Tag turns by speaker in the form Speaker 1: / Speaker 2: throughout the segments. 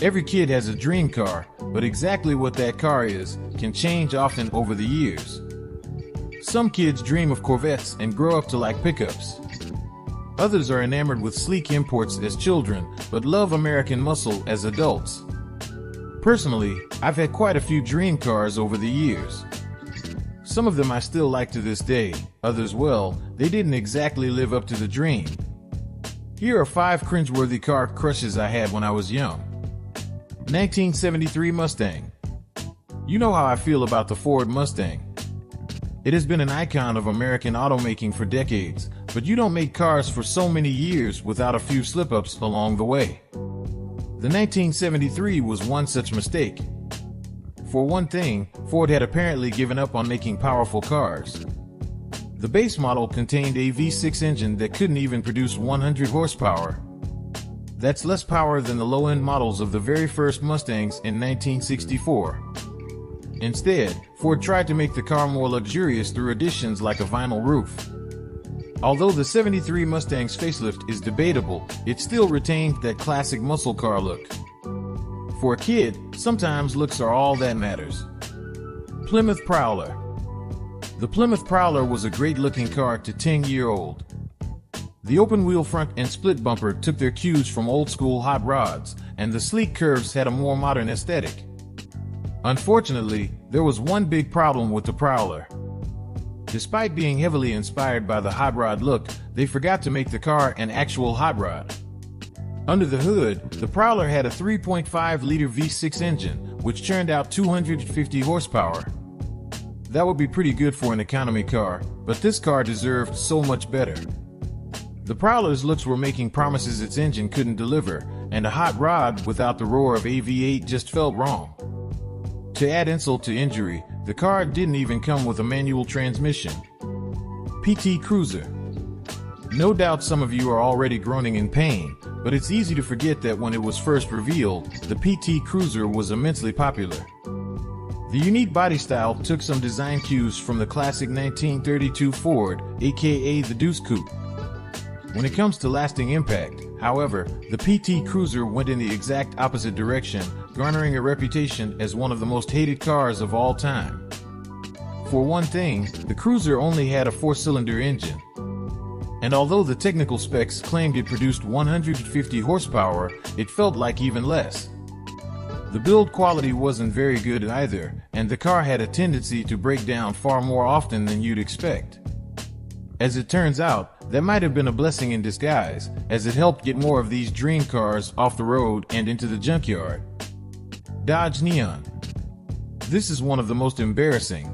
Speaker 1: Every kid has a dream car, but exactly what that car is can change often over the years. Some kids dream of Corvettes and grow up to like pickups. Others are enamored with sleek imports as children, but love American muscle as adults. Personally, I've had quite a few dream cars over the years. Some of them I still like to this day, others, well, they didn't exactly live up to the dream. Here are 5 cringeworthy car crushes I had when I was young. 1973 Mustang. You know how I feel about the Ford Mustang. It has been an icon of American automaking for decades, but you don't make cars for so many years without a few slip-ups along the way. The 1973 was one such mistake. For one thing, Ford had apparently given up on making powerful cars. The base model contained a V6 engine that couldn't even produce 100 horsepower. That's less power than the low-end models of the very first Mustangs in 1964. Instead, Ford tried to make the car more luxurious through additions like a vinyl roof. Although the 73 Mustang's facelift is debatable, it still retained that classic muscle car look. For a kid, sometimes looks are all that matters. Plymouth Prowler. The Plymouth Prowler was a great-looking car to 10-year-old. The open-wheel front and split bumper took their cues from old-school hot rods, and the sleek curves had a more modern aesthetic. Unfortunately, there was one big problem with the Prowler. Despite being heavily inspired by the hot rod look, they forgot to make the car an actual hot rod. Under the hood, the Prowler had a 3.5-liter V6 engine, which churned out 250 horsepower. That would be pretty good for an economy car, but this car deserved so much better. The Prowler's looks were making promises its engine couldn't deliver, and a hot rod without the roar of a V8 just felt wrong. To add insult to injury, the car didn't even come with a manual transmission. PT Cruiser. No doubt some of you are already groaning in pain, but it's easy to forget that when it was first revealed, the PT Cruiser was immensely popular. The unique body style took some design cues from the classic 1932 Ford, aka the Deuce Coupe. When it comes to lasting impact, however, the PT Cruiser went in the exact opposite direction, garnering a reputation as one of the most hated cars of all time. For one thing, the Cruiser only had a 4-cylinder engine. And although the technical specs claimed it produced 150 horsepower, it felt like even less. The build quality wasn't very good either, and the car had a tendency to break down far more often than you'd expect. As it turns out, that might have been a blessing in disguise, as it helped get more of these dream cars off the road and into the junkyard. Dodge Neon. This is one of the most embarrassing.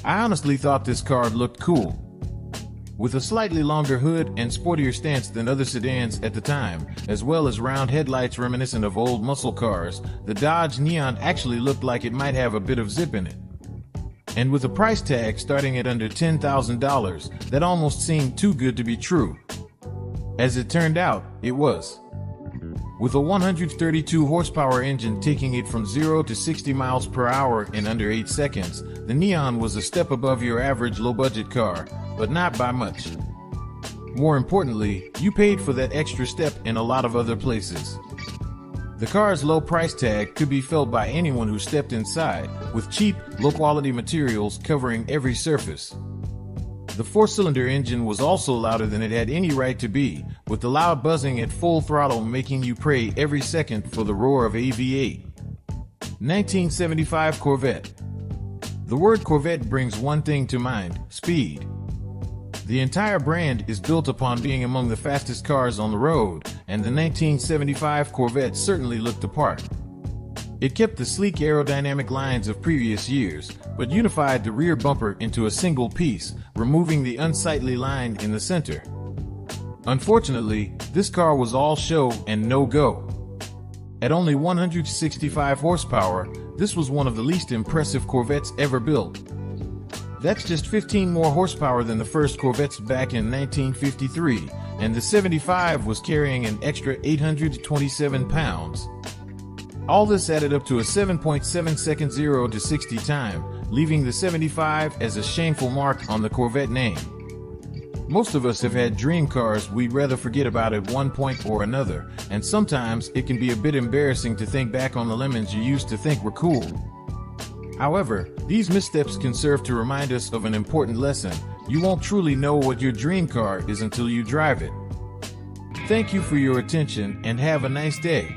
Speaker 1: I honestly thought this car looked cool. With a slightly longer hood and sportier stance than other sedans at the time, as well as round headlights reminiscent of old muscle cars, the Dodge Neon actually looked like it might have a bit of zip in it. And with a price tag starting at under $10,000, that almost seemed too good to be true. As it turned out, it was. With a 132 horsepower engine taking it from 0 to 60 miles per hour in under 8 seconds, the Neon was a step above your average low-budget car, but not by much. More importantly, you paid for that extra step in a lot of other places. The car's low price tag could be felt by anyone who stepped inside, with cheap, low-quality materials covering every surface. The 4-cylinder engine was also louder than it had any right to be, with the loud buzzing at full throttle making you pray every second for the roar of a V8. 1975 Corvette. The word Corvette brings one thing to mind: speed. The entire brand is built upon being among the fastest cars on the road, and the 1975 Corvette certainly looked the part. It kept the sleek aerodynamic lines of previous years, but unified the rear bumper into a single piece, removing the unsightly line in the center. Unfortunately, this car was all show and no go. At only 165 horsepower, this was one of the least impressive Corvettes ever built. That's just 15 more horsepower than the first Corvettes back in 1953, and the 75 was carrying an extra 827 pounds. All this added up to a 7.7 second 0 to 60 time, leaving the 75 as a shameful mark on the Corvette name. Most of us have had dream cars we'd rather forget about at one point or another, and sometimes it can be a bit embarrassing to think back on the lemons you used to think were cool. However, these missteps can serve to remind us of an important lesson. You won't truly know what your dream car is until you drive it. Thank you for your attention and have a nice day.